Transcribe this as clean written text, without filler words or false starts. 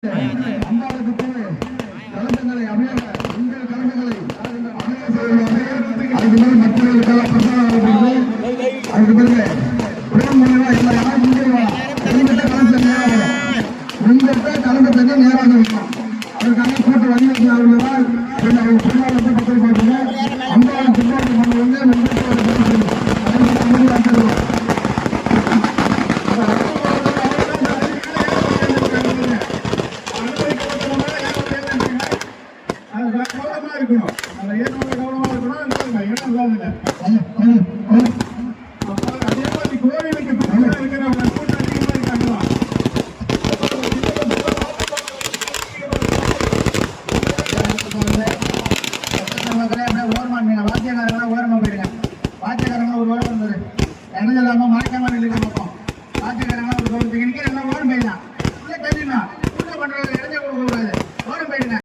அம்பாளுக்கு கலசங்களை அமைய உங்கள் கலசங்களை அதுக்கு மேல் மற்றவர்களுக்காக பிரசாரம் அதுக்கு பிறகு உடல் மூலமா இல்லை யாரும் முன்னேறா உங்கள்கிட்ட கலசம் நேராக வரும் உங்கள்கிட்ட கலசத்தை நேராக வைக்கும் அதுக்காக கூட்டு வழிவகுக்கிறார்கள் அவங்க பொருளாதாரத்தை பக்கம் பார்த்துங்க அம்பாள் பின்னாடி கொண்டு வந்து மறக்காம வாத்தியக்காரங்க ஒரு ஓரம் போயிடலாம்